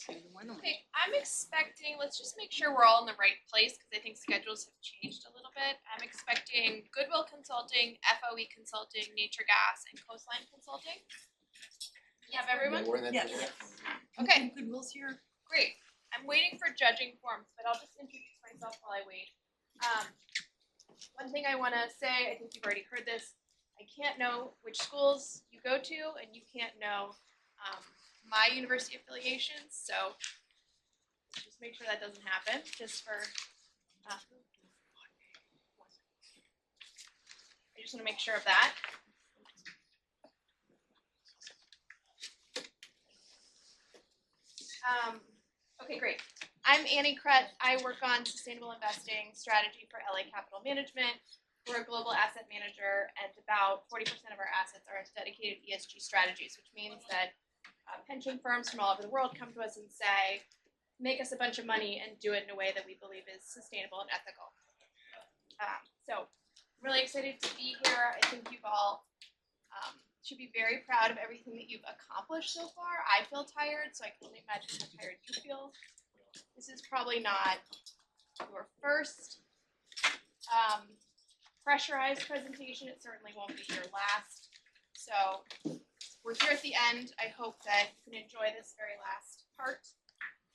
Okay, I'm expecting, let's just make sure we're all in the right place because I think schedules have changed a little bit. I'm expecting Goodwill Consulting, FOE Consulting, Nature Gas, and Coastline Consulting. You have everyone? Yes. Okay, Goodwill's here. great. I'm waiting for judging forms, but I'll just introduce myself while I wait. One thing I want to say, I think you've already heard this, I can't know which schools you go to, and you can't know my university affiliations, so just make sure that doesn't happen, just for, I just want to make sure of that. Okay, great. I'm Annie Krett. I work on sustainable investing strategy for LA Capital Management. We're a global asset manager, and about 40% of our assets are in dedicated ESG strategies, which means that pension firms from all over the world come to us and say, make us a bunch of money and do it in a way that we believe is sustainable and ethical. So I'm really excited to be here. I think you've all should be very proud of everything that you've accomplished so far. I feel tired, so I can only imagine how tired you feel. This is probably not your first pressurized presentation. It certainly won't be your last. So we're here at the end. I hope that you can enjoy this very last part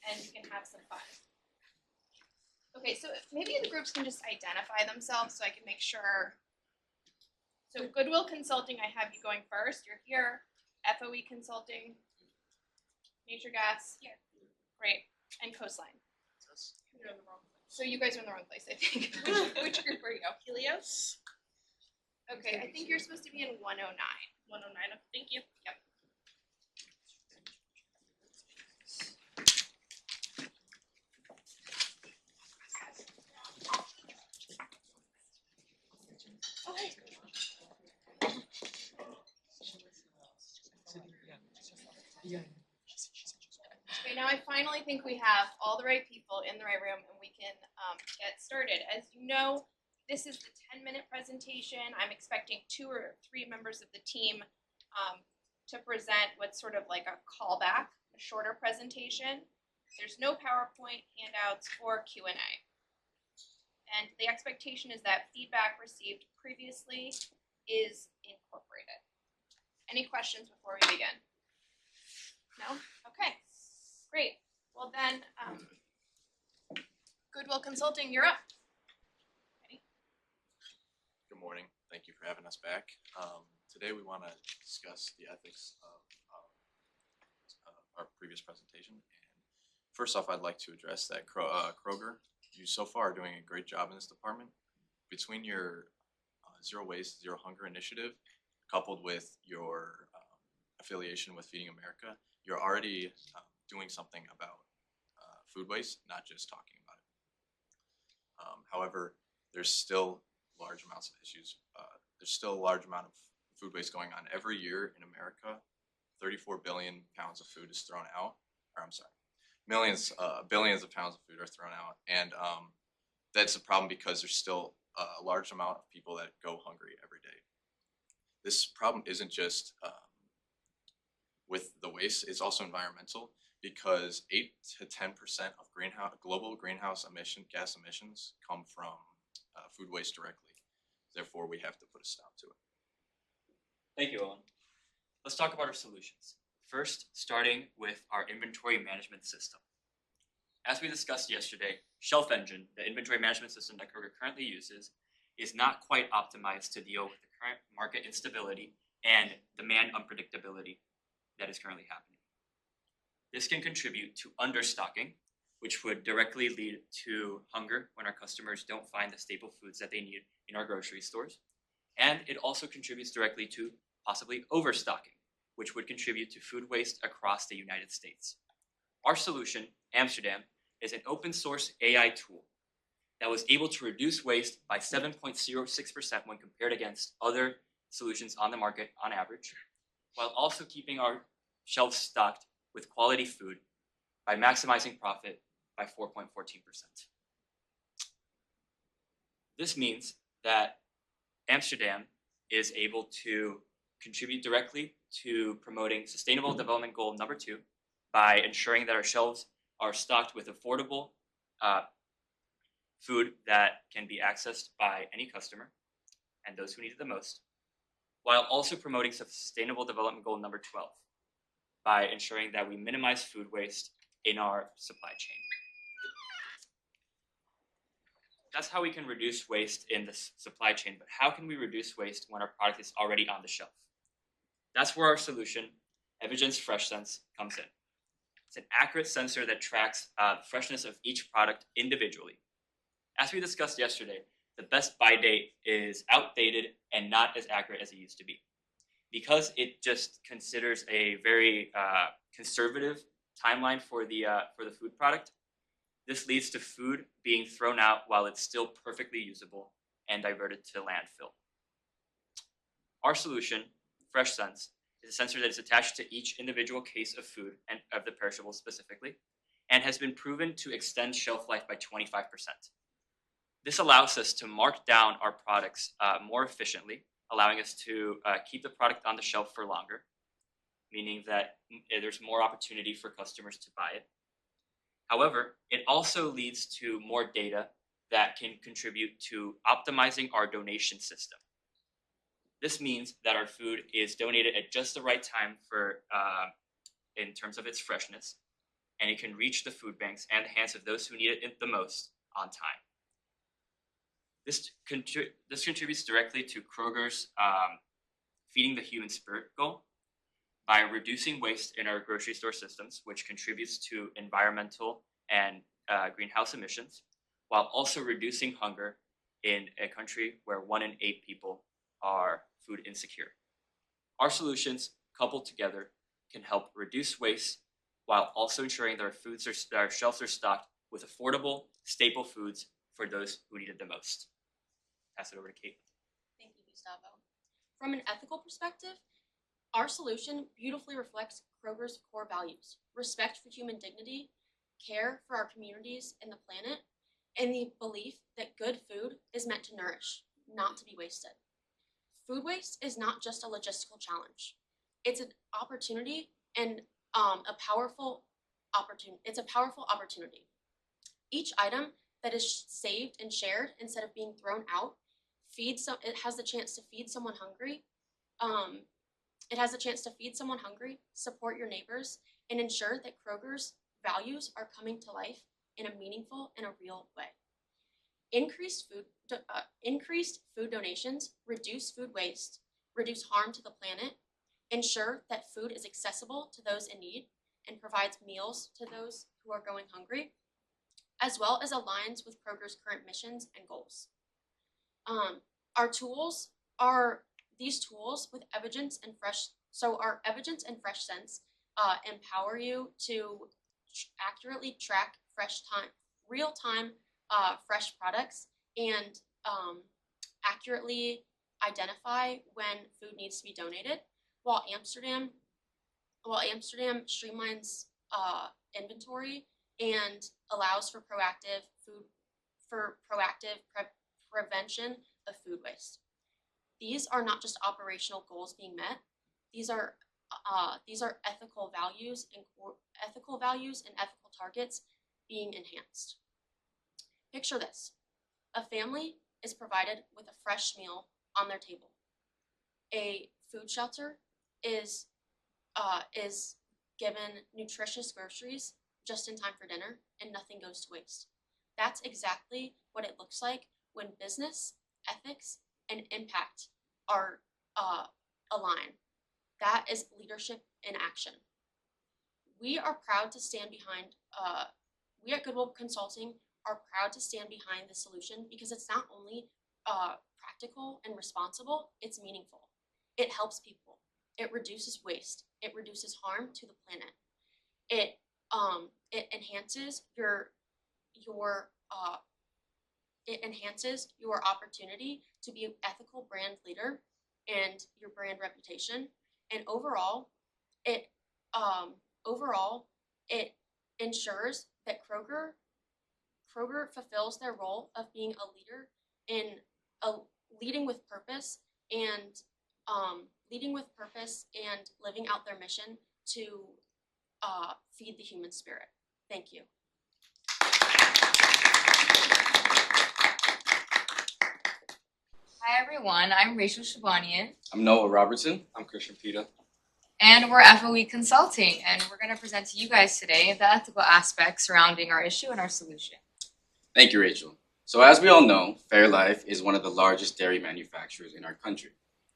and you can have some fun. Okay, so maybe the groups can just identify themselves so I can make sure. So Goodwill Consulting, I have you going first. You're here. FOE Consulting, Nature Gas, here. Great. And Coastline. You're in the wrong place. So you guys are in the wrong place, I think. Which group are you? Helios? Okay, I think you're supposed to be in 109. 109, thank you. Yep. Okay. Okay, now I finally think we have all the right people in the right room and we can get started. As you know, this is the 10-minute presentation. I'm expecting 2 or 3 members of the team to present what's sort of like a callback, a shorter presentation. There's no PowerPoint, handouts, or Q&A. And the expectation is that feedback received previously is incorporated. Any questions before we begin? No? Okay, great. Well then, Goodwill Consulting, you're up. Ready? Good morning. Thank you for having us back. Today we want to discuss the ethics of our previous presentation. And first off, I'd like to address that Kroger, you so far are doing a great job in this department. Between your Zero Waste, Zero Hunger initiative, coupled with your affiliation with Feeding America, you're already doing something about food waste, not just talking about it. However, there's still large amounts of issues. There's still a large amount of food waste going on every year in America. 34 billion pounds of food is thrown out, or I'm sorry, billions of pounds of food are thrown out, and that's a problem because there's still a large amount of people that go hungry every day. This problem isn't just with the waste, it's also environmental, because 8 to 10% of global greenhouse gas emissions come from food waste directly. Therefore, we have to put a stop to it. Thank you, Owen. Let's talk about our solutions. First, starting with our inventory management system. As we discussed yesterday, Shelf Engine, the inventory management system that Kroger currently uses, is not quite optimized to deal with the current market instability and demand unpredictability that is currently happening. This can contribute to understocking, which would directly lead to hunger when our customers don't find the staple foods that they need in our grocery stores. And it also contributes directly to possibly overstocking, which would contribute to food waste across the United States. Our solution, Amsterdam, is an open source AI tool that was able to reduce waste by 7.06% when compared against other solutions on the market on average, while also keeping our shelves stocked with quality food by maximizing profit by 4.14%. This means that Amsterdam is able to contribute directly to promoting Sustainable Development Goal number 2, by ensuring that our shelves are stocked with affordable food that can be accessed by any customer and those who need it the most, while also promoting Sustainable Development Goal number 12 by ensuring that we minimize food waste in our supply chain. That's how we can reduce waste in the supply chain, but how can we reduce waste when our product is already on the shelf? That's where our solution, Evigen's Fresh Sense, comes in. It's an accurate sensor that tracks the freshness of each product individually. As we discussed yesterday, the best buy date is outdated and not as accurate as it used to be. Because it just considers a very conservative timeline for the food product, this leads to food being thrown out while it's still perfectly usable and diverted to landfill. Our solution, Fresh Sense, is a sensor that is attached to each individual case of food and of the perishables specifically, and has been proven to extend shelf life by 25%. This allows us to mark down our products more efficiently, allowing us to keep the product on the shelf for longer, meaning that there's more opportunity for customers to buy it. However, it also leads to more data that can contribute to optimizing our donation system. This means that our food is donated at just the right time for, in terms of its freshness, and it can reach the food banks and the hands of those who need it the most on time. This contributes directly to Kroger's Feeding the Human Spirit goal by reducing waste in our grocery store systems, which contributes to environmental and greenhouse emissions, while also reducing hunger in a country where 1 in 8 people are food insecure. Our solutions, coupled together, can help reduce waste while also ensuring that our shelves are stocked with affordable, staple foods for those who need it the most. Pass it over to Kate. Thank you, Gustavo. From an ethical perspective, our solution beautifully reflects Kroger's core values: respect for human dignity, care for our communities and the planet, and the belief that good food is meant to nourish, not to be wasted. Food waste is not just a logistical challenge. It's an opportunity and a powerful opportunity. Each item that is saved and shared instead of being thrown out it has the chance to feed someone hungry. It has a chance to feed someone hungry, support your neighbors, and ensure that Kroger's values are coming to life in a meaningful and a real way. Increased food donations reduce food waste, reduce harm to the planet, ensure that food is accessible to those in need, and provides meals to those who are going hungry, as well as aligns with Kroger's current missions and goals. Our tools are these tools with Evigens and Fresh. So our Evigens and Fresh Sense empower you to accurately track real-time fresh products and accurately identify when food needs to be donated, while Amsterdam streamlines inventory and allows for proactive prevention of food waste. These are not just operational goals being met. These are ethical values and ethical targets being enhanced. Picture this: a family is provided with a fresh meal on their table. A food shelter is given nutritious groceries just in time for dinner, and nothing goes to waste. That's exactly what it looks like when business, ethics, and impact are aligned. That is leadership in action. We are proud to stand behind, we at Goodwill Consulting are proud to stand behind the solution because it's not only practical and responsible, it's meaningful. It helps people. It reduces waste. It reduces harm to the planet. It enhances your opportunity to be an ethical brand leader and your brand reputation. And overall, it ensures that Kroger fulfills their role of being a leader in leading with purpose and living out their mission to feed the human spirit. Thank you. Hi everyone, I'm Rachel Shabanian, I'm Noah Robertson. I'm Christian Pita. and we're FOE Consulting, and we're going to present to you guys today the ethical aspects surrounding our issue and our solution. Thank you, Rachel. So as we all know, Fairlife is one of the largest dairy manufacturers in our country.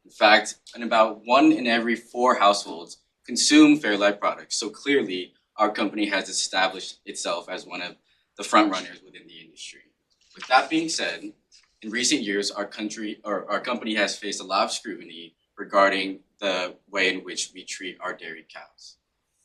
In fact, about 1 in every 4 households consume Fairlife products. So clearly, our company has established itself as one of the front runners within the industry. With that being said, in recent years, our company has faced a lot of scrutiny regarding the way in which we treat our dairy cows.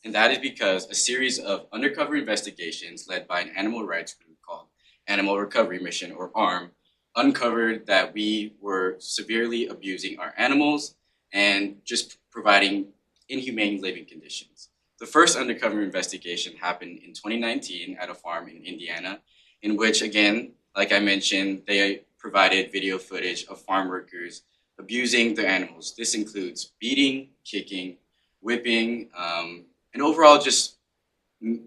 And that is because a series of undercover investigations led by an animal rights group called Animal Recovery Mission, or ARM, uncovered that we were severely abusing our animals and just providing inhumane living conditions. The first undercover investigation happened in 2019 at a farm in Indiana, in which, again, like I mentioned, they provided video footage of farm workers abusing their animals. This includes beating, kicking, whipping, and overall just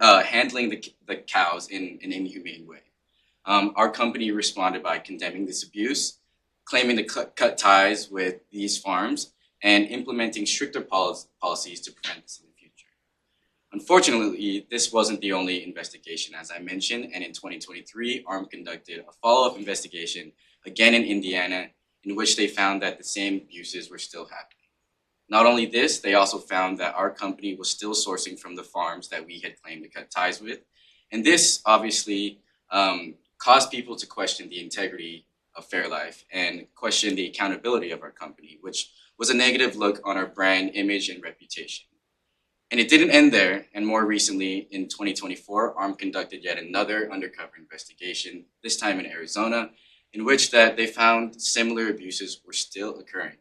handling the cows in an inhumane way. Our company responded by condemning this abuse, claiming to cut ties with these farms, and implementing stricter policies to prevent this in the future. Unfortunately, this wasn't the only investigation, as I mentioned, and in 2023, ARM conducted a follow-up investigation, again in Indiana, in which they found that the same abuses were still happening. Not only this, they also found that our company was still sourcing from the farms that we had claimed to cut ties with. And this obviously caused people to question the integrity of Fairlife and question the accountability of our company, which was a negative look on our brand image and reputation. And it didn't end there, and more recently, in 2024, ARM conducted yet another undercover investigation, this time in Arizona, in which that they found similar abuses were still occurring.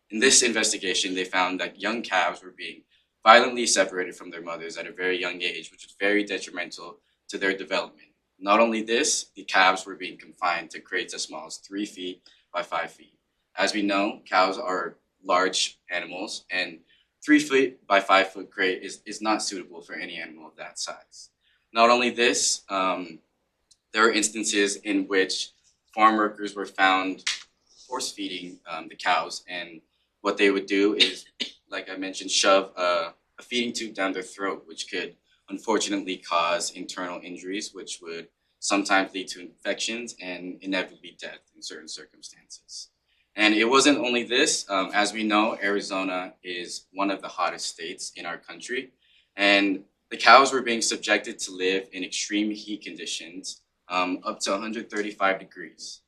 In this investigation, they found that young calves were being violently separated from their mothers at a very young age, which was very detrimental to their development. Not only this, the calves were being confined to crates as small as 3 feet by 5 feet. As we know, cows are large animals, and 3 feet by 5 foot crate is not suitable for any animal of that size. Not only this, there are instances in which farm workers were found force feeding the cows, and what they would do is, like I mentioned, shove a feeding tube down their throat, which could unfortunately cause internal injuries, which would sometimes lead to infections and inevitably death in certain circumstances. And it wasn't only this. As we know, Arizona is one of the hottest states in our country, and the cows were being subjected to live in extreme heat conditions up to 135 degrees.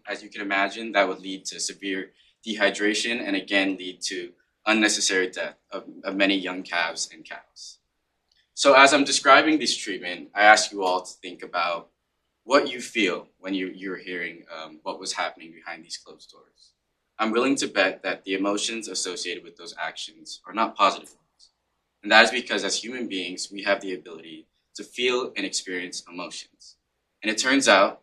As you can imagine, that would lead to severe dehydration and again lead to unnecessary death of many young calves and cows. So as I'm describing this treatment, I ask you all to think about what you feel when you're hearing what was happening behind these closed doors. I'm willing to bet that the emotions associated with those actions are not positive ones. And that is because as human beings, we have the ability to feel and experience emotions. And it turns out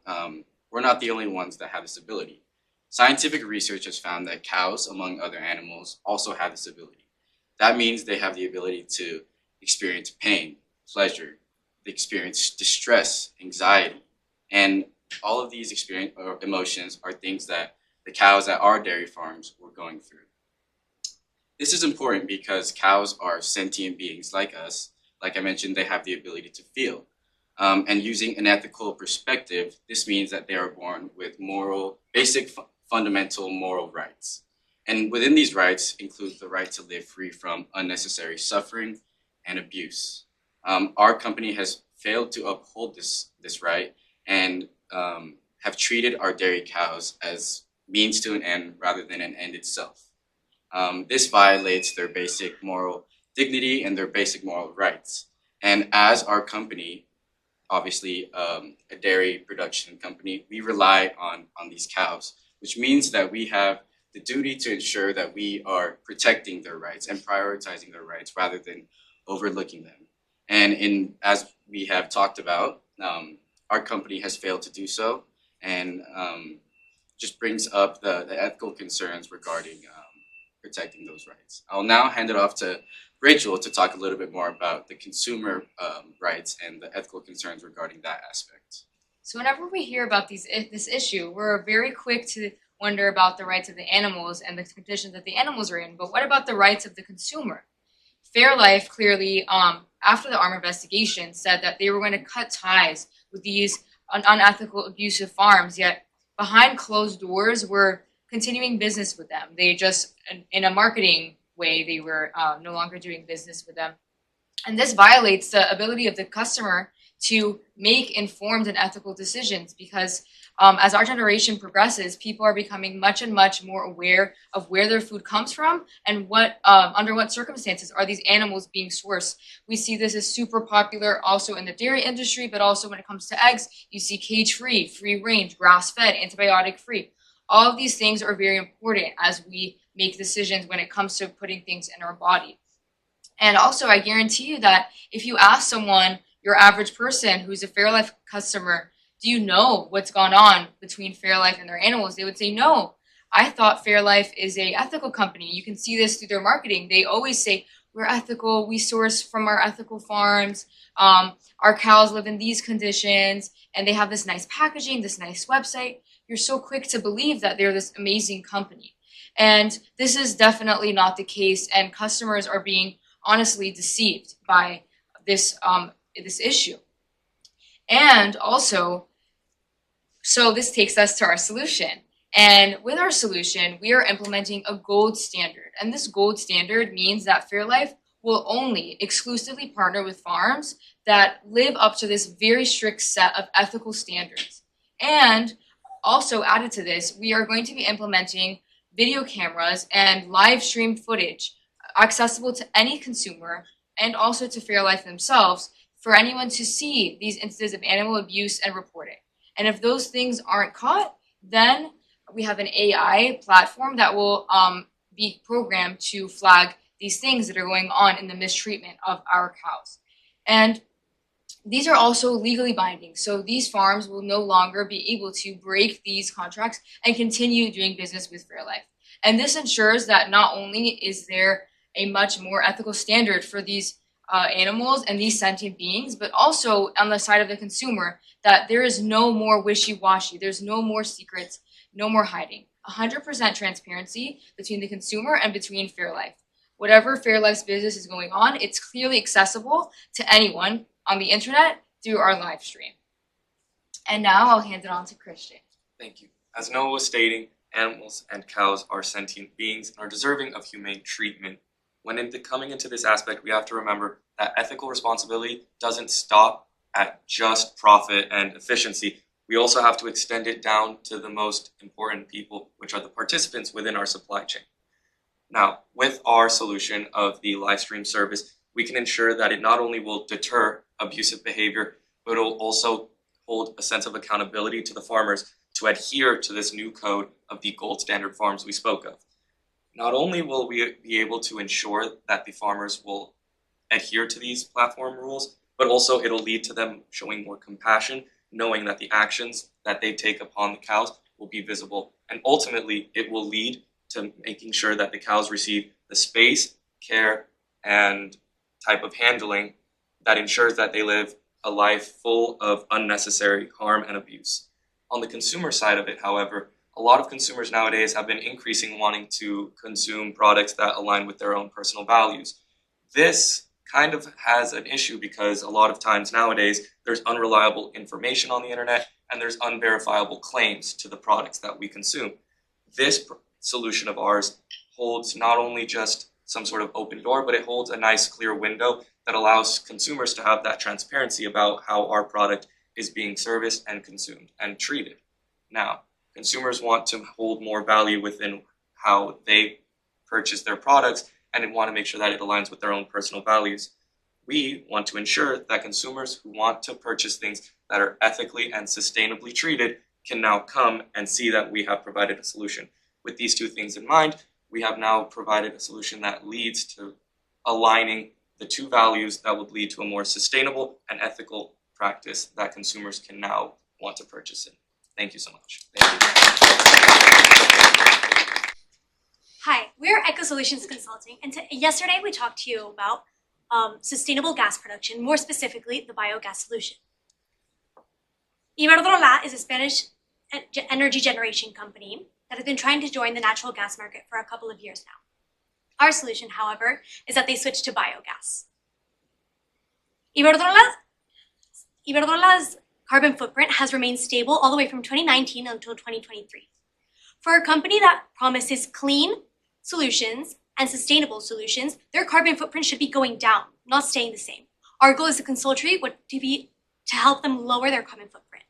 we're not the only ones that have this ability. Scientific research has found that cows, among other animals, also have this ability. That means they have the ability to experience pain, pleasure, they experience distress, anxiety, and all of these emotions are things that the cows at our dairy farms were going through. This is important because cows are sentient beings like us. Like I mentioned, they have the ability to feel. And using an ethical perspective, this means that they are born with basic fundamental moral rights. And within these rights includes the right to live free from unnecessary suffering and abuse. Our company has failed to uphold this right and have treated our dairy cows as means to an end rather than an end itself. This violates their basic moral dignity and their basic moral rights. And as our company, obviously a dairy production company, we rely on these cows, which means that we have the duty to ensure that we are protecting their rights and prioritizing their rights rather than overlooking them. And as we have talked about, our company has failed to do so, and just brings up the ethical concerns regarding protecting those rights. I'll now hand it off to Rachel to talk a little bit more about the consumer rights and the ethical concerns regarding that aspect. So whenever we hear about this issue, we're very quick to wonder about the rights of the animals and the conditions that the animals are in. But what about the rights of the consumer? Fairlife clearly, after the ARM investigation, said that they were going to cut ties with these unethical, abusive farms, yet behind closed doors, were continuing business with them. They just, in a marketing way, they were no longer doing business with them. And this violates the ability of the customer to make informed and ethical decisions, because as our generation progresses, people are becoming much and much more aware of where their food comes from and what under what circumstances are these animals being sourced. We see this as super popular also in the dairy industry, but also when it comes to eggs, you see cage-free, free-range, grass-fed, antibiotic-free. All of these things are very important as we make decisions when it comes to putting things in our body. And also, I guarantee you that if you ask someone, your average person who's a Fairlife customer, do you know what's gone on between Fairlife and their animals? They would say, no, I thought Fairlife is a ethical company. You can see this through their marketing. They always say, we're ethical, we source from our ethical farms, our cows live in these conditions, and they have this nice packaging, this nice website. You're so quick to believe that they're this amazing company. And this is definitely not the case, and customers are being honestly deceived by this issue. And also, so this takes us to our solution. And with our solution, we are implementing a gold standard. And this gold standard means that Fairlife will only exclusively partner with farms that live up to this very strict set of ethical standards. And also added to this, we are going to be implementing video cameras and live stream footage accessible to any consumer and also to Fairlife themselves for anyone to see these instances of animal abuse and report it. And if those things aren't caught, then we have an AI platform that will be programmed to flag these things that are going on in the mistreatment of our cows. And these are also legally binding, so these farms will no longer be able to break these contracts and continue doing business with Fairlife. And this ensures that not only is there a much more ethical standard for these animals and these sentient beings, but also on the side of the consumer, that there is no more wishy-washy, there's no more secrets, no more hiding. 100% transparency between the consumer and between Fairlife. Whatever Fairlife's business is going on, it's clearly accessible to anyone on the internet through our live stream. And now I'll hand it on to Christian. Thank you. As Noah was stating, animals and cows are sentient beings and are deserving of humane treatment. When coming into this aspect, we have to remember that ethical responsibility doesn't stop at just profit and efficiency. We also have to extend it down to the most important people, which are the participants within our supply chain. Now, with our solution of the live stream service, we can ensure that it not only will deter abusive behavior, but it will also hold a sense of accountability to the farmers to adhere to this new code of the gold standard farms we spoke of. Not only will we be able to ensure that the farmers will adhere to these platform rules, but also it'll lead to them showing more compassion, knowing that the actions that they take upon the cows will be visible. And ultimately, it will lead to making sure that the cows receive the space, care, and type of handling that ensures that they live a life full of unnecessary harm and abuse. On the consumer side of it, however, a lot of consumers nowadays have been increasing wanting to consume products that align with their own personal values. This kind of has an issue because a lot of times nowadays there's unreliable information on the internet and there's unverifiable claims to the products that we consume. This solution of ours holds not only just some sort of open door, but it holds a nice clear window that allows consumers to have that transparency about how our product is being serviced and consumed and treated. Now, consumers want to hold more value within how they purchase their products and want to make sure that it aligns with their own personal values. We want to ensure that consumers who want to purchase things that are ethically and sustainably treated can now come and see that we have provided a solution. With these two things in mind, we have now provided a solution that leads to aligning the two values that would lead to a more sustainable and ethical practice that consumers can now want to purchase in. Thank you so much. Thank you. Hi, we're Eco Solutions Consulting, and yesterday we talked to you about sustainable gas production, more specifically the biogas solution. Iberdrola is a Spanish energy generation company that has been trying to join the natural gas market for a couple of years now. Our solution, however, is that they switch to biogas. Iberdrola's carbon footprint has remained stable all the way from 2019 until 2023. For a company that promises clean solutions and sustainable solutions, their carbon footprint should be going down, not staying the same. Our goal as a consultancy would to help them lower their carbon footprint.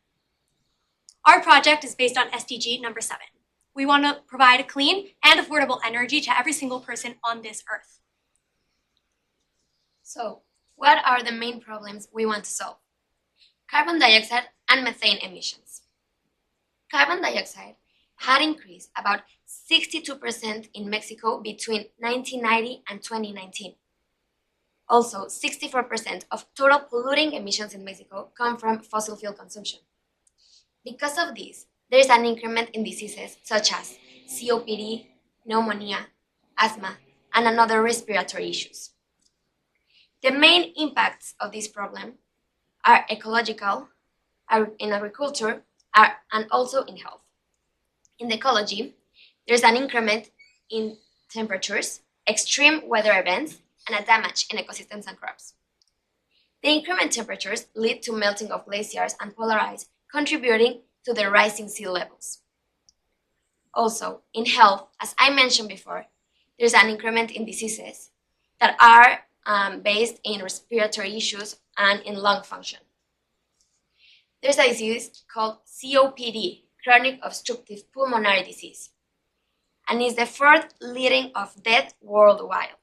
Our project is based on SDG number 7. We want to provide clean and affordable energy to every single person on this earth. So, what are the main problems we want to solve? Carbon dioxide and methane emissions. Carbon dioxide had increased about 62% in Mexico between 1990 and 2019. Also, 64% of total polluting emissions in Mexico come from fossil fuel consumption. Because of this, there is an increment in diseases such as COPD, pneumonia, asthma, and other respiratory issues. The main impacts of this problem are ecological, are in agriculture, and also in health. In ecology, there's an increment in temperatures, extreme weather events, and a damage in ecosystems and crops. The increment temperatures lead to melting of glaciers and polar ice, contributing to the rising sea levels. Also, in health, as I mentioned before, there's an increment in diseases that are based in respiratory issues and in lung function. There's a disease called COPD, chronic obstructive pulmonary disease, and is the fourth leading of death worldwide.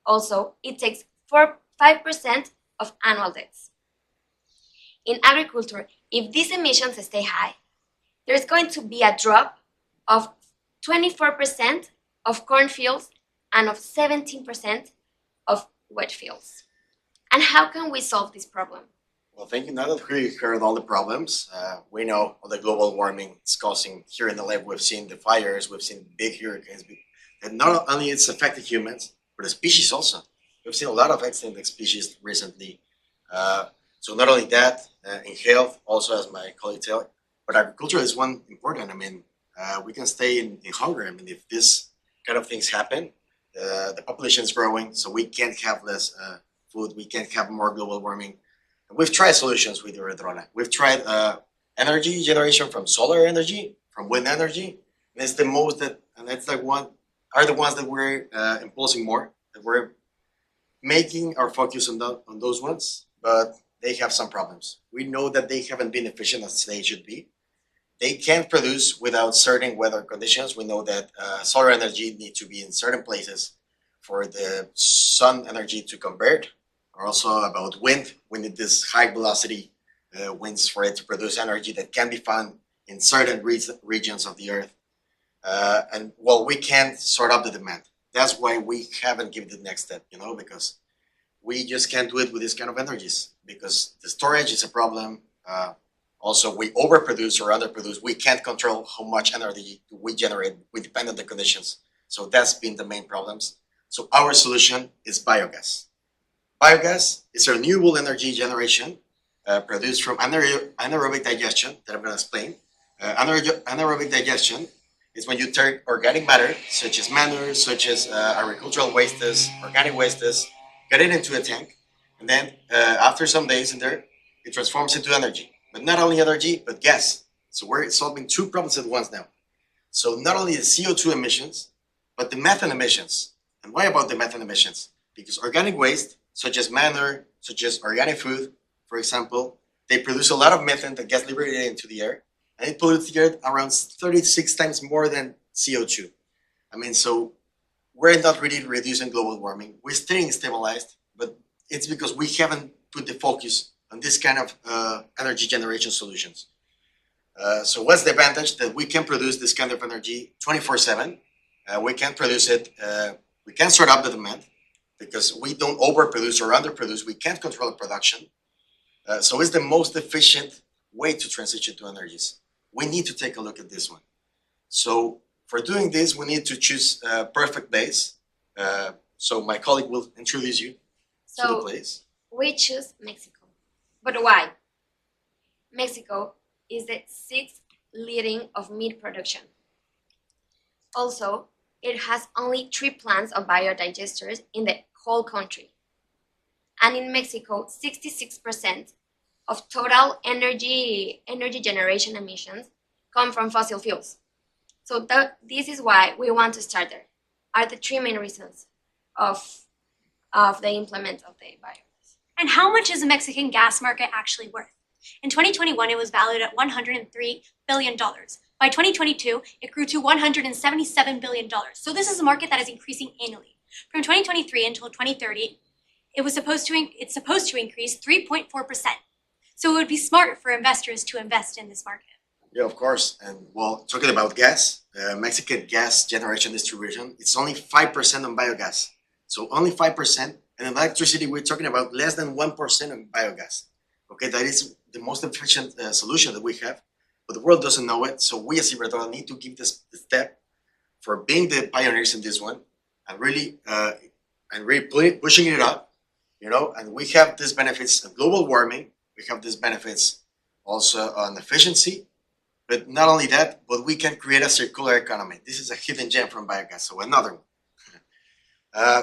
Also, it takes 5% of annual deaths. In agriculture, if these emissions stay high, there's going to be a drop of 24% of cornfields and of 17% of wet fields. And how can we solve this problem? Well, thank you. Now that we heard all the problems, we know all the global warming is causing here in the lab. We've seen the fires, we've seen big hurricanes, and not only it's affected humans, but the species also. We've seen a lot of extinct species recently. So not only that, in health, also as my colleague said, but agriculture is one important. I mean, we can stay in hunger. I mean, if this kind of things happen, the population is growing, so we can't have less food, we can't have more global warming. We've tried solutions with Iberdrola. We've tried energy generation from solar energy, from wind energy, and it's the most that, and that's like one, are the ones that we're impulsing more, that we're making our focus on those ones, but they have some problems. We know that they haven't been efficient as they should be. They can't produce without certain weather conditions. We know that solar energy needs to be in certain places for the sun energy to convert. Also about wind, we need this high velocity winds for it to produce energy that can be found in certain regions of the earth. And well, we can't sort out the demand. That's why we haven't given the next step, because we just can't do it with this kind of energies, because the storage is a problem. Also, we overproduce or underproduce. We can't control how much energy we generate. We depend on the conditions. So that's been the main problems. So our solution is biogas. Biogas is a renewable energy generation produced from anaerobic digestion that I'm going to explain. Anaerobic digestion is when you turn organic matter, such as manure, such as agricultural wastes, organic wastes, get it into a tank, and then after some days in there, it transforms into energy. But not only energy, but gas. So we're solving two problems at once now. So not only the CO2 emissions, but the methane emissions. And why about the methane emissions? Because organic waste, such as manure, such as organic food, for example, they produce a lot of methane that gets liberated into the air, and it pollutes the earth around 36 times more than CO2. I mean, so we're not really reducing global warming. We're staying stabilized, but it's because we haven't put the focus on this kind of energy generation solutions. So what's the advantage? That we can produce this kind of energy 24/7. We can produce it, we can sort out the demand, because we don't overproduce or underproduce. We can't control the production. So it's the most efficient way to transition to energies. We need to take a look at this one. So For doing this, we need to choose perfect days. So my colleague will introduce you to the So place. we choose Mexico. But why? Mexico is the 6th leading of meat production. Also, it has only 3 plants of biodigesters in the whole country. And in Mexico, 66% of total energy generation emissions come from fossil fuels. So this is why we want to start there. Are the 3 main reasons of the implement of the biogas. And how much is the Mexican gas market actually worth? In 2021, it was valued at $103 billion. By 2022, it grew to $177 billion. So this is a market that is increasing annually. From 2023 until 2030, it's supposed to increase 3.4%. So it would be smart for investors to invest in this market. Yeah, of course. And well, talking about gas, Mexican gas generation distribution, it's only 5% on biogas. So only 5%. And in electricity, we're talking about less than 1% on biogas. Okay, that is the most efficient solution that we have, but the world doesn't know it. So we as Iberdrola need to give this step for being the pioneers in this one and really pushing it up, you know. And we have these benefits of global warming. We have these benefits also on efficiency, but not only that, but we can create a circular economy. This is a hidden gem from biogas. So another one.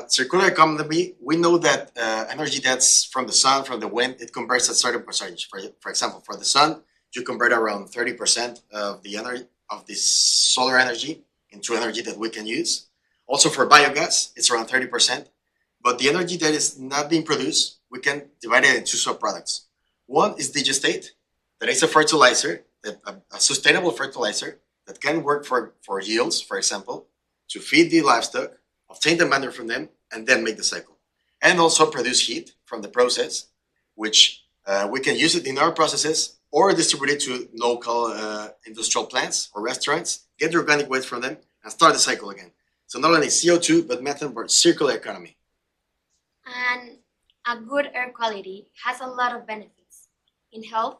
Circular economy, we know that energy that's from the sun, from the wind, it converts at certain percentage. For example, for the sun, you convert around 30% of the energy of this solar energy into energy that we can use. Also for biogas, it's around 30%. But the energy that is not being produced, we can divide it into sub-products. One is digestate, that is a fertilizer, a sustainable fertilizer that can work for yields, for example, to feed the livestock, obtain the manure from them, and then make the cycle. And also produce heat from the process, which we can use it in our processes or distribute it to local industrial plants or restaurants, get the organic waste from them, and start the cycle again. So not only CO2, but methane for circular economy. And a good air quality has a lot of benefits. In health,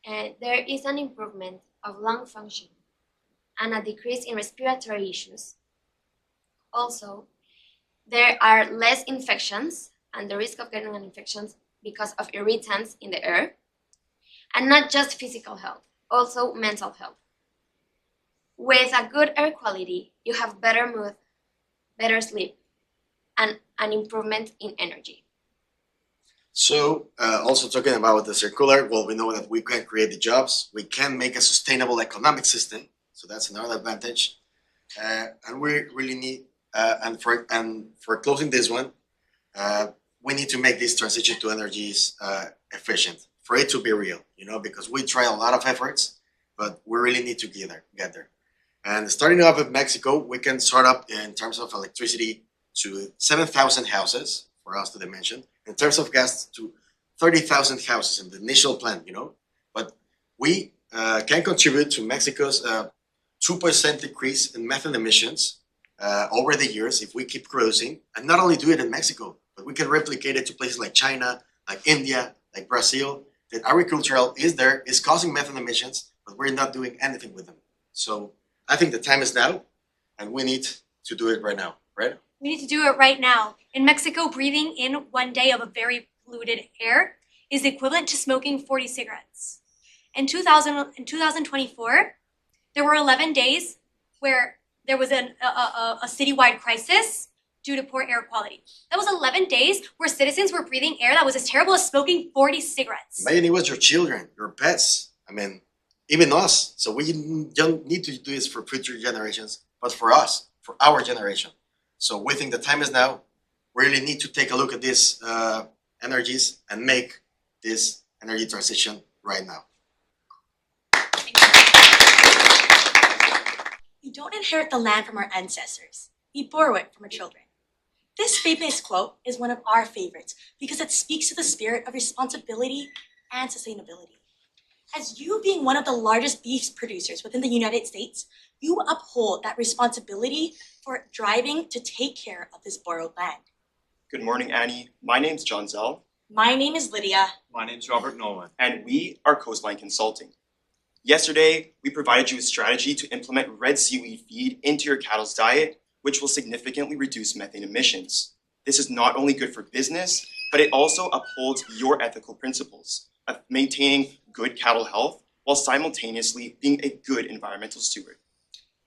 there is an improvement of lung function and a decrease in respiratory issues. Also, there are less infections and the risk of getting an infection because of irritants in the air. And not just physical health, also mental health. With a good air quality, you have better mood, better sleep, and an improvement in energy. So also talking about the circular, well, we know that we can create the jobs, we can make a sustainable economic system, so that's another advantage. And we really need, and for closing this one, we need to make this transition to energies efficient for it to be real, you know, because we try a lot of efforts, but we really need to get there. And starting off with Mexico, we can start up in terms of electricity to 7,000 houses, for us to dimension, in terms of gas to 30,000 houses in the initial plan, you know. But we can contribute to Mexico's 2% decrease in methane emissions over the years if we keep producing, and not only do it in Mexico, but we can replicate it to places like China, like India, like Brazil. That agricultural is causing methane emissions, but we're not doing anything with them. So I think the time is now, and we need to do it right now, right? We need to do it right now. In Mexico, breathing in 1 day of a very polluted air is equivalent to smoking 40 cigarettes. In 2024, there were 11 days where there was a citywide crisis due to poor air quality. That was 11 days where citizens were breathing air that was as terrible as smoking 40 cigarettes. Imagine it was your children, your pets. I mean, even us. So we don't need to do this for future generations, but for us, for our generation. So we think the time is now. We really need to take a look at these energies and make this energy transition right now. We don't inherit the land from our ancestors. We borrow it from our children. This famous quote is one of our favorites because it speaks to the spirit of responsibility and sustainability. As you being one of the largest beef producers within the United States, you uphold that responsibility for driving to take care of this borrowed land. Good morning, Annie. My name's John Zell. My name is Lydia. My name's Robert Nolan. And we are Coastline Consulting. Yesterday, we provided you a strategy to implement red seaweed feed into your cattle's diet, which will significantly reduce methane emissions. This is not only good for business, but it also upholds your ethical principles of maintaining good cattle health while simultaneously being a good environmental steward.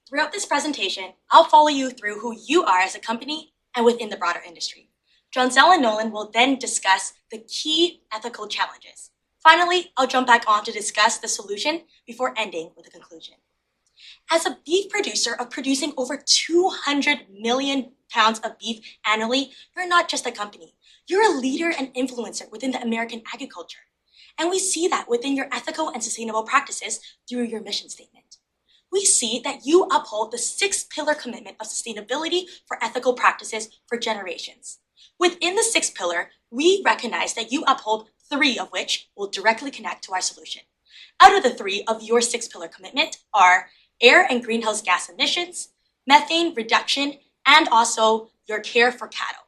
Throughout this presentation, I'll follow you through who you are as a company and within the broader industry. Johnsel and Nolan will then discuss the key ethical challenges. Finally, I'll jump back on to discuss the solution before ending with a conclusion. As a beef producer of producing over 200 million pounds of beef annually, you're not just a company. You're a leader and influencer within the American agriculture. And we see that within your ethical and sustainable practices through your mission statement. We see that you uphold the 6-pillar commitment of sustainability for ethical practices for generations. Within the 6th pillar, we recognize that you uphold 3 of which will directly connect to our solution. Out of the 3 of your 6-pillar commitment are air and greenhouse gas emissions, methane reduction, and also your care for cattle.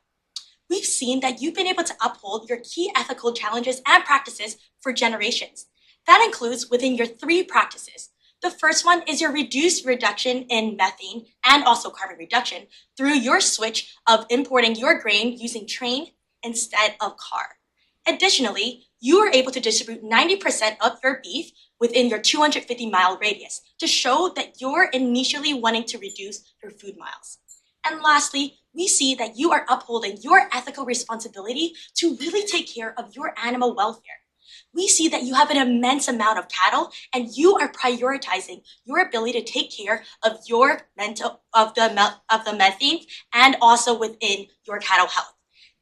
We've seen that you've been able to uphold your key ethical challenges and practices for generations. That includes within your 3 practices. The first one is your reduced reduction in methane and also carbon reduction through your switch of importing your grain using train instead of car. Additionally, you are able to distribute 90% of your beef within your 250-mile radius to show that you're initially wanting to reduce your food miles. And lastly, we see that you are upholding your ethical responsibility to really take care of your animal welfare. We see that you have an immense amount of cattle and you are prioritizing your ability to take care of your the methane and also within your cattle health.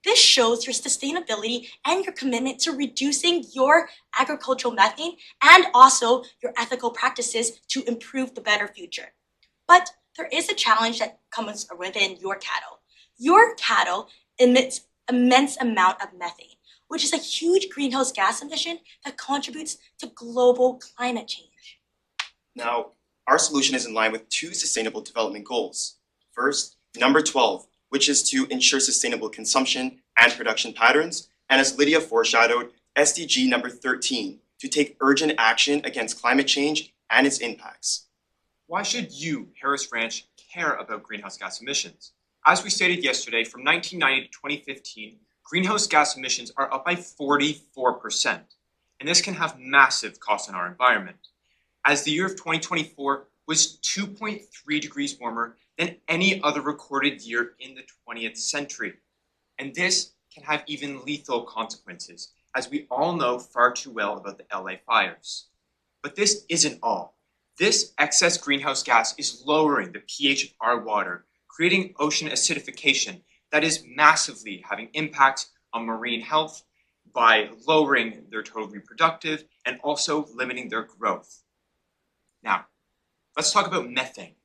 This shows your sustainability and your commitment to reducing your agricultural methane and also your ethical practices to improve the better future. But there is a challenge that comes within your cattle. Your cattle emits immense amount of methane, which is a huge greenhouse gas emission that contributes to global climate change. Now, our solution is in line with 2 sustainable development goals. First, number 12, which is to ensure sustainable consumption and production patterns, and as Lydia foreshadowed, SDG number 13, to take urgent action against climate change and its impacts. Why should you, Harris Ranch, care about greenhouse gas emissions? As we stated yesterday, from 1990 to 2015, greenhouse gas emissions are up by 44%, and this can have massive costs on our environment, as the year of 2024 was 2.3 degrees warmer than any other recorded year in the 20th century. And this can have even lethal consequences, as we all know far too well about the LA fires. But this isn't all. This excess greenhouse gas is lowering the pH of our water, creating ocean acidification that is massively having impacts on marine health by lowering their total reproductive and also limiting their growth. Now, let's talk about methane.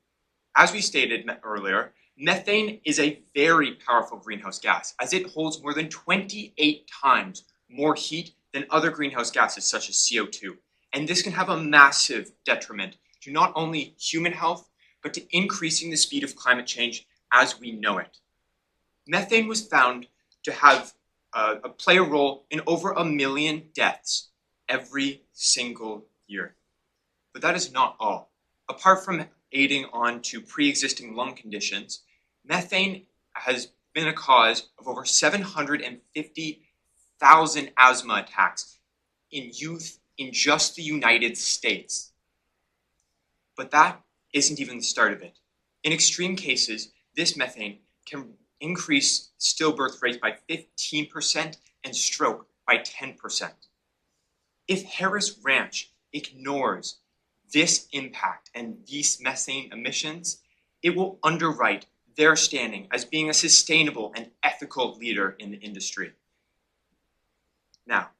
As we stated earlier, methane is a very powerful greenhouse gas, as it holds more than 28 times more heat than other greenhouse gases such as CO2. And this can have a massive detriment to not only human health, but to increasing the speed of climate change as we know it. Methane was found to have play a role in over 1 million deaths every single year. But that is not all. Apart from aiding on to pre-existing lung conditions, methane has been a cause of over 750,000 asthma attacks in youth in just the United States. But that isn't even the start of it. In extreme cases, this methane can increase stillbirth rates by 15% and stroke by 10%. If Harris Ranch ignores this impact and these methane emissions, it will underwrite their standing as being a sustainable and ethical leader in the industry. Now,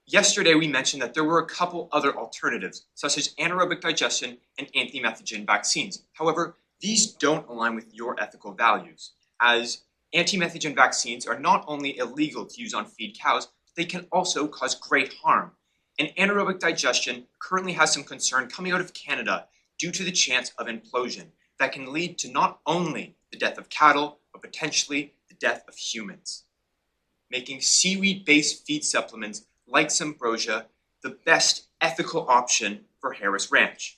yesterday we mentioned that there were a couple other alternatives, such as anaerobic digestion and anti-methogen vaccines. However, these don't align with your ethical values, as anti-methogen vaccines are not only illegal to use on feed cows, but they can also cause great harm. And anaerobic digestion currently has some concern coming out of Canada due to the chance of implosion that can lead to not only the death of cattle, but potentially the death of humans, making seaweed-based feed supplements like Ambrosia the best ethical option for Harris Ranch.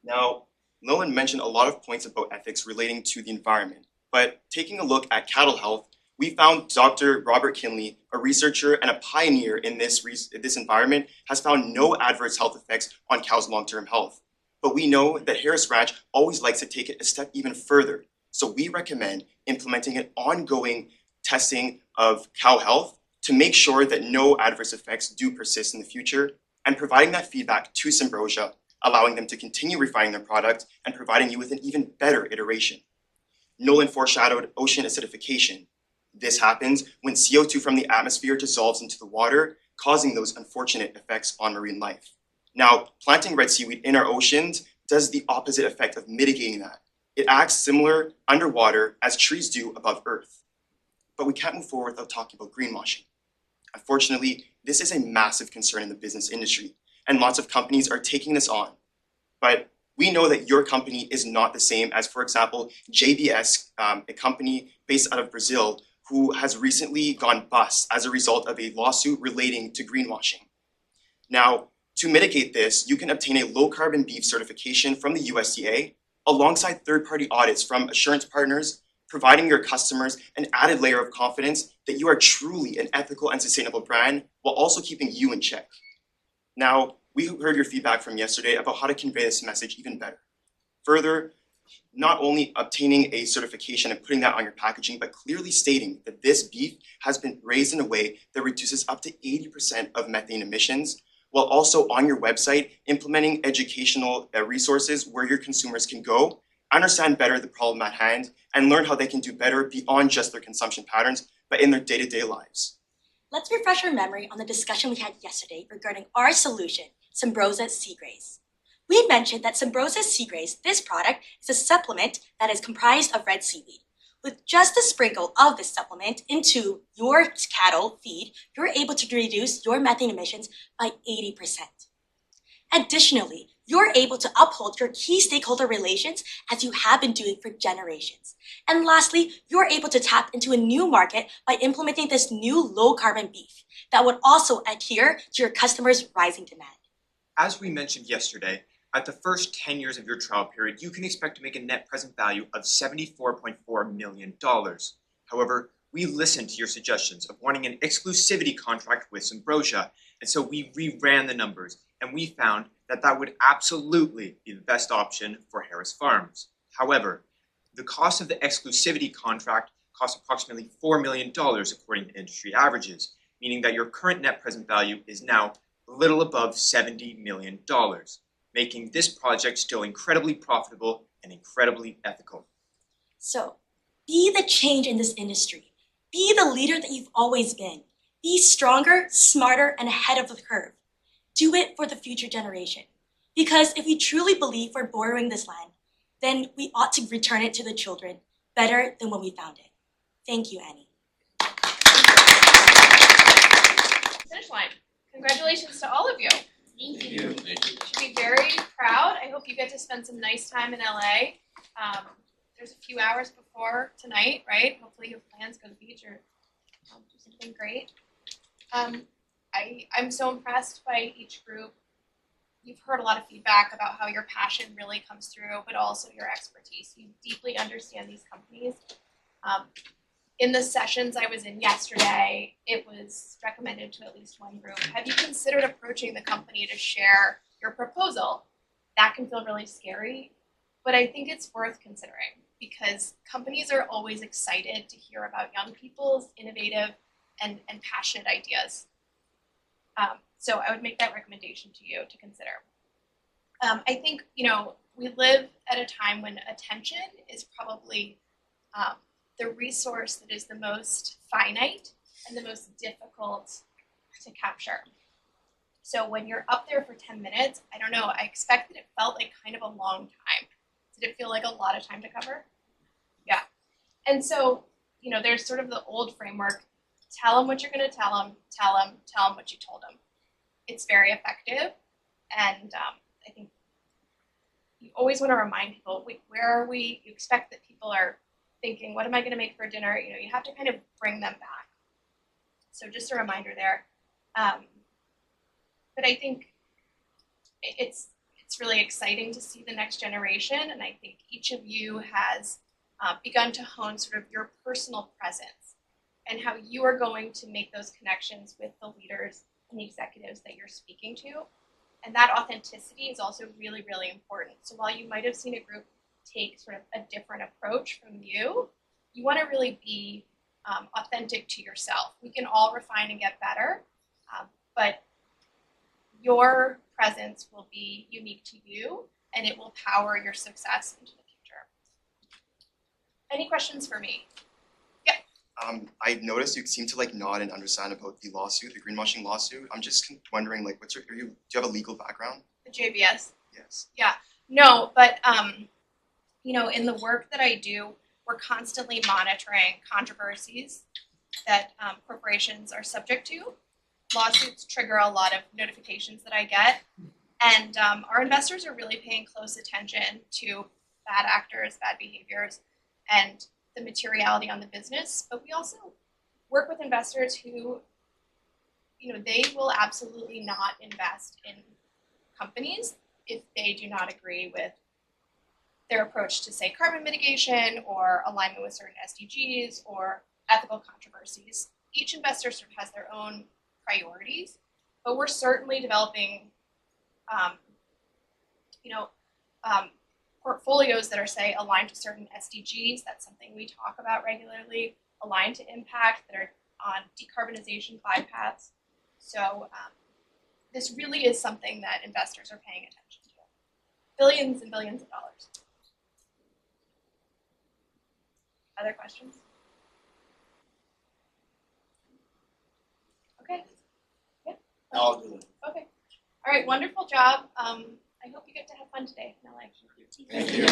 Now, Nolan mentioned a lot of points about ethics relating to the environment, but taking a look at cattle health, we found Dr. Robert Kinley, a researcher and a pioneer in this environment, has found no adverse health effects on cows' long-term health. But we know that Harris Ranch always likes to take it a step even further. So we recommend implementing an ongoing testing of cow health to make sure that no adverse effects do persist in the future, and providing that feedback to Symbrosia, allowing them to continue refining their product and providing you with an even better iteration. Nolan foreshadowed ocean acidification. This happens when CO2 from the atmosphere dissolves into the water, causing those unfortunate effects on marine life. Now, planting red seaweed in our oceans does the opposite effect of mitigating that. It acts similar underwater as trees do above earth. But we can't move forward without talking about greenwashing. Unfortunately, this is a massive concern in the business industry, and lots of companies are taking this on. But we know that your company is not the same as, for example, JBS, a company based out of Brazil, who has recently gone bust as a result of a lawsuit relating to greenwashing. Now, to mitigate this, you can obtain a low-carbon beef certification from the USDA alongside third-party audits from assurance partners, providing your customers an added layer of confidence that you are truly an ethical and sustainable brand while also keeping you in check. Now, we heard your feedback from yesterday about how to convey this message even better. Further, not only obtaining a certification and putting that on your packaging, but clearly stating that this beef has been raised in a way that reduces up to 80% of methane emissions, while also on your website implementing educational resources where your consumers can go, understand better the problem at hand, and learn how they can do better beyond just their consumption patterns, but in their day-to-day lives. Let's refresh our memory on the discussion we had yesterday regarding our solution, Symbrosia Seagraze. We mentioned that Symbrosia Seagraze, this product, is a supplement that is comprised of red seaweed. With just a sprinkle of this supplement into your cattle feed, you're able to reduce your methane emissions by 80%. Additionally, you're able to uphold your key stakeholder relations as you have been doing for generations. And lastly, you're able to tap into a new market by implementing this new low-carbon beef that would also adhere to your customers' rising demand. As we mentioned yesterday, at the first 10 years of your trial period, you can expect to make a net present value of $74.4 million. However, we listened to your suggestions of wanting an exclusivity contract with Symbrosia, and so we reran the numbers, and we found that that would absolutely be the best option for Harris Farms. However, the cost of the exclusivity contract costs approximately $4 million according to industry averages, meaning that your current net present value is now a little above $70 million, making this project still incredibly profitable and incredibly ethical. So, be the change in this industry. Be the leader that you've always been. Be stronger, smarter, and ahead of the curve. Do it for the future generation. Because if we truly believe we're borrowing this land, then we ought to return it to the children better than when we found it. Thank you, Annie. Finish line. Congratulations to all of you. Thank you. You should be very proud. I hope you get to spend some nice time in LA. There's a few hours before tonight, right? Hopefully you have plans, go to the beach or do something great. I'm so impressed by each group. You've heard a lot of feedback about how your passion really comes through, but also your expertise. You deeply understand these companies. In the sessions I was in yesterday, it was recommended to at least one group. Have you considered approaching the company to share your proposal? That can feel really scary, but I think it's worth considering because companies are always excited to hear about young people's innovative and passionate ideas. So I would make that recommendation to you to consider. I think, we live at a time when attention is probably the resource that is the most finite and the most difficult to capture. So when you're up there for 10 minutes, I don't know, I expect that it felt like kind of a long time. Did it feel like a lot of time to cover? Yeah. And so, there's sort of the old framework, tell them what you're gonna tell them what you told them. It's very effective, and I think you always want to remind people, where are we? You expect that people are thinking, what am I going to make for dinner? You have to kind of bring them back. So just a reminder there. But I think it's It's really exciting to see the next generation, and I think each of you has begun to hone sort of your personal presence and how you are going to make those connections with the leaders and the executives that you're speaking to. And that authenticity is also really, really important. So while you might have seen a group take sort of a different approach from you, you want to really be authentic to yourself. We can all refine and get better, but your presence will be unique to you, and it will power your success into the future. Any questions for me? I noticed you seem to like nod and understand about the lawsuit, the greenwashing lawsuit. I'm just wondering, like, do you have a legal background? The JBS? Yes. No, but you know, in the work that I do, we're constantly monitoring controversies that corporations are subject to. Lawsuits trigger a lot of notifications that I get, and our investors are really paying close attention to bad actors, bad behaviors, and the materiality on the business. But we also work with investors who, you know, they will absolutely not invest in companies if they do not agree with their approach to, say, carbon mitigation or alignment with certain SDGs or ethical controversies. Each investor sort of has their own priorities, but we're certainly developing, portfolios that are, say, aligned to certain SDGs. That's something we talk about regularly. Aligned to impact, that are on decarbonization glide paths. So this really is something that investors are paying attention to. Billions and billions of dollars. Other questions? Okay. Yeah. I'll do it. Okay. All right. Wonderful job. I hope you get to have fun today in LA. Thank you.